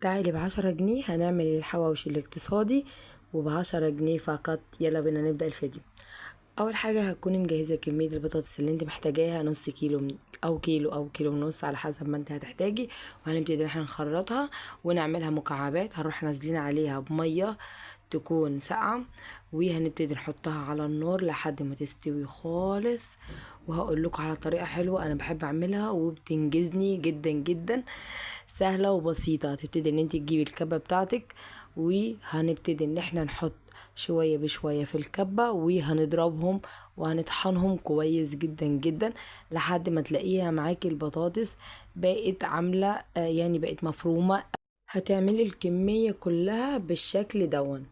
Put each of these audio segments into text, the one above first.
تعالي ب10 جنيه هنعمل الحواوشي الاقتصادي وب10 جنيه فقط. يلا بينا نبدأ الفيديو. اول حاجة هتكوني مجهزة كمية البطاطس اللي انت محتاجاها، نص كيلو او كيلو او كيلو ونص على حسب ما انت هتحتاجي. وهنبتدي ان احنا نخرطها ونعملها مكعبات. هنروح نازلين عليها بمية تكون ساقعة، وهنبتدي نحطها على النار لحد ما تستوي خالص. وهقول لكم على طريقة حلوة انا بحب اعملها وبتنجزني جدا جدا، سهلة وبسيطة. هتبتدي ان انت تجيبي الكبة بتاعتك، وهنبتدي ان احنا نحط شوية بشوية في الكبة وهنضربهم وهنطحنهم كويس جدا جدا لحد ما تلاقيها معاكي البطاطس بقت عاملة يعني بقت مفرومة. هتعملي الكمية كلها بالشكل دون.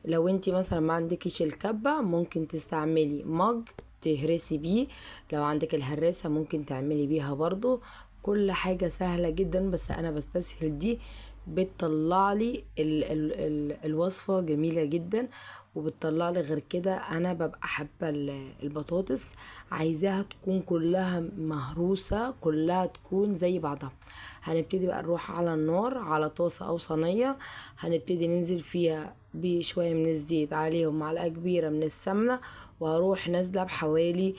لو انتي مثلا ما عندكيش الكبة ممكن تستعملي مج تهرسي بيه. لو عندك الهراسة ممكن تعملي بيها برضو. كل حاجة سهلة جدا، بس انا بستسهل دي. بتطلع لي الوصفة جميلة جدا، وبتطلع لي. غير كده انا ببقى حابة البطاطس عايزاها تكون كلها مهروسة، كلها تكون زي بعضها. هنبتدي بقى نروح على النار على طاسة او صينية، هنبتدي ننزل فيها بشوية من الزيت، عليهم معلقة كبيرة من السمنة، وهروح نازلة بحوالي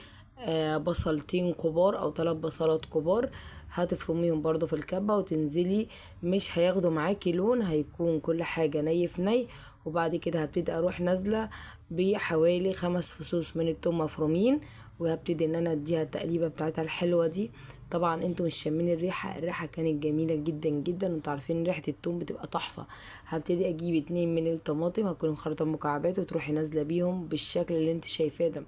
بصلتين كبار او 3 بصلات كبار. هتفرميهم برضو في الكبة وتنزلي. مش هياخدوا معاكي لون، هيكون كل حاجة ني في ني. وبعد كده هبتدي اروح نازلة بحوالي 5 فصوص من التوم مفرومين، وهبتدي ان انا اديها التقليبة بتاعتها الحلوة دي. طبعا انتوا مش شامين الريحة كانت جميلة جدا جدا، وانتوا عارفين ريحة التوم بتبقى تحفة. هبتدي اجيب 2 من الطماطم، هكون مخرطة مكعبات، وتروحي نازلة بيهم بالشكل اللي انت شايفاه ده.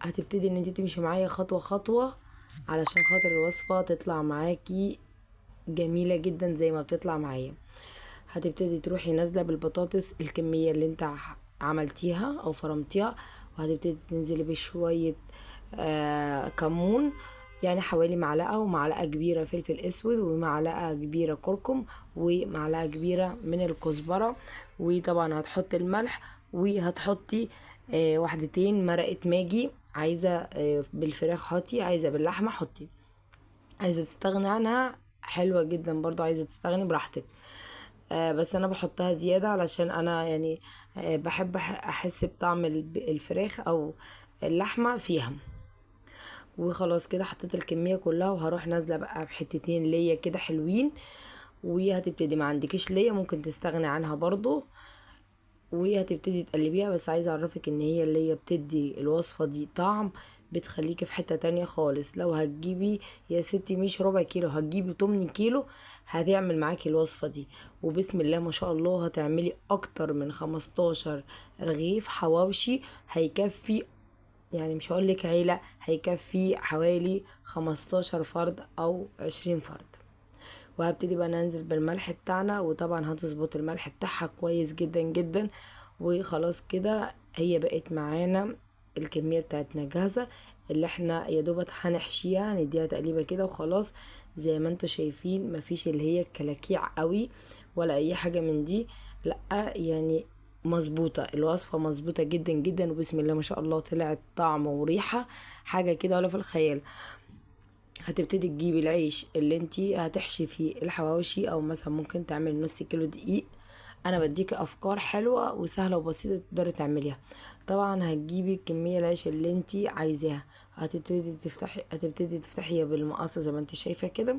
هتبتدي ان انت تمشي معايا خطوة خطوة علشان خاطر الوصفة تطلع معاكي جميلة جدا زي ما بتطلع معايا. هتبتدي تروحي نازلة بالبطاطس الكمية اللي انت عملتيها او فرمتيها، وهتبتدي تنزلي بشوية كمون، يعني حوالي معلقة، ومعلقة كبيرة فلفل اسود، ومعلقة كبيرة كركم، ومعلقة كبيرة من الكزبرة. وطبعا هتحطي الملح، وهتحطي وحدتين مرقة ماجي. عايزة بالفراخ حطي، عايزة باللحمة حطي، عايزة تستغني عنها حلوة جدا برضو، عايزة تستغني براحتك. بس انا بحطها زيادة علشان انا يعني بحب احس بطعم الفراخ او اللحمة فيها. وخلاص كده حطيت الكمية كلها، وهروح نازلة بقى بحتتين ليا كده حلوين. وهتبتدي ما عندكيش ليا ممكن تستغني عنها برضو، وهتبتدي تقلبيها. بس عايزة اعرفك ان هي اللي هي بتدي الوصفة دي طعم، بتخليكي في حتة تانية خالص. لو هتجيبي يا ستي مش ربع كيلو، هتجيبي 8 كيلو، هتعمل معاكي الوصفة دي. وبسم الله ما شاء الله هتعملي اكتر من 15 رغيف حواوشي. هيكفي، يعني مش هقولك عيلة، هيكفي حوالي 15 فرد او 20 فرد. وهبتدي بقى ننزل بالملح بتاعنا، وطبعا هتظبط الملح بتاعها كويس جدا جدا. وخلاص كده هي بقت معانا الكمية بتاعتنا جاهزة، اللي احنا يا دوبت هنحشيها، نديها تقليبة كده وخلاص. زي ما انتوا شايفين مفيش اللي هي الكلاكيع قوي ولا اي حاجة من دي، لا يعني مظبوطة الوصفة، مظبوطة جدا جدا. وبسم الله ما شاء الله طلعت طعم وريحة حاجة كده ولا في الخيال. هتبتدي تجيبي العيش اللي انتي هتحشي فيه الحواوشي، او مثلا ممكن تعملي نص كيلو دقيق. انا بديكي افكار حلوة وسهلة وبسيطة تقدري تعمليها. طبعا هتجيبي كمية العيش اللي انتي عايزاها، هتبتدي تفتحيها بالمقص زي ما انتي شايفة كده.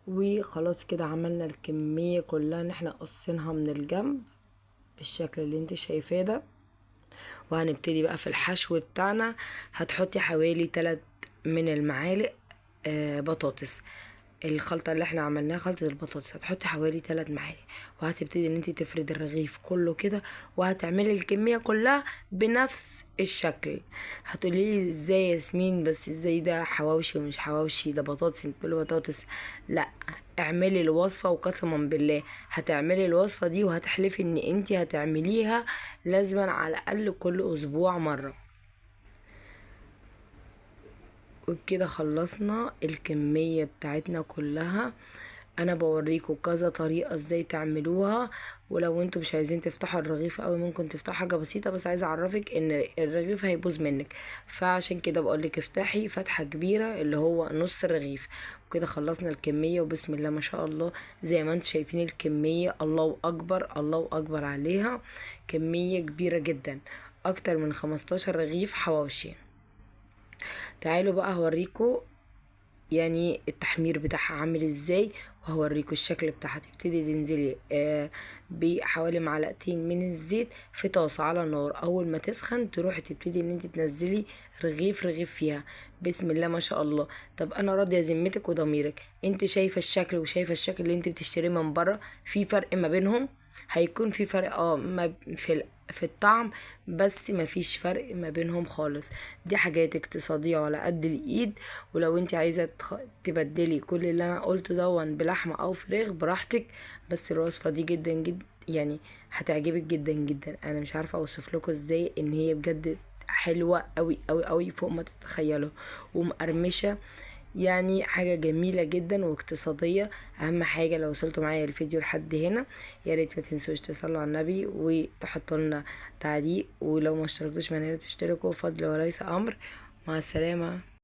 وخلاص كده عملنا الكمية كلها ان احنا قصينها من الجنب بالشكل اللي انتي شايفاه ده. وهنبتدي بقى في الحشو بتاعنا. هتحطي حوالي 3 من المعالق بطاطس. الخلطة اللي احنا عملناها خلطة البطاطس، هتحطي حوالي 3 معالق. وهتبتدي ان انتي تفردي الرغيف كله كده، وهتعملي الكمية كلها بنفس الشكل. هتقولي لي ازاي يا ياسمين؟ بس ازاي ده حواوشي ومش حواوشي، ده بطاطس انت بتقولي بطاطس. لا، اعملي الوصفة وقسما بالله هتعملي الوصفة دي وهتحلفي ان انتي هتعمليها لازما على الاقل كل اسبوع مرة. وبكده خلصنا الكمية بتاعتنا كلها. انا بوريكم كذا طريقة ازاي تعملوها. ولو انتوا مش عايزين تفتحوا الرغيف قوي ممكن تفتحوا حاجة بسيطة، بس عايزة اعرفك ان الرغيف هيبوظ منك، فعشان كده بقولك افتحي فتحة كبيرة اللي هو نص الرغيف. وكده خلصنا الكمية، وبسم الله ما شاء الله زي ما انتوا شايفين الكمية، الله اكبر الله اكبر عليها، كمية كبيرة جدا، اكتر من 15 رغيف حواوشي. تعالوا بقى هوريكم يعني التحمير بتاعها عامل ازاي، وهوريكم الشكل بتاعها. تبتدي تنزلي بحوالي معلقتين من الزيت في طاسة على النار، اول ما تسخن تروحي تبتدي ان انت تنزلي رغيف رغيف فيها. بسم الله ما شاء الله. طب انا راضيه ذمتك وضميرك، انت شايفه الشكل وشايفه الشكل اللي انت بتشتريه من بره، في فرق ما بينهم؟ هيكون في فرق ما في الطعم، بس ما فيش فرق ما بينهم خالص. دي حاجات اقتصادية على قد الايد. ولو انت عايزة تبدلي كل اللي انا قلته دون بلحمة او فراخ براحتك، بس الوصفة دي جدا جدا يعني هتعجبك جدا جدا. انا مش عارفة اوصف لكم ازاي ان هي بجد حلوة قوي قوي قوي فوق ما تتخيلوا، ومقرمشة، يعني حاجة جميلة جدا واقتصادية. اهم حاجة لو وصلتوا معايا الفيديو لحد هنا، يا ريت ما تنسوش تصلوا على النبي وتحطوا لنا تعليق، ولو ما اشتركتوش معانا تشتركوا، فضل وليس امر. مع السلامة.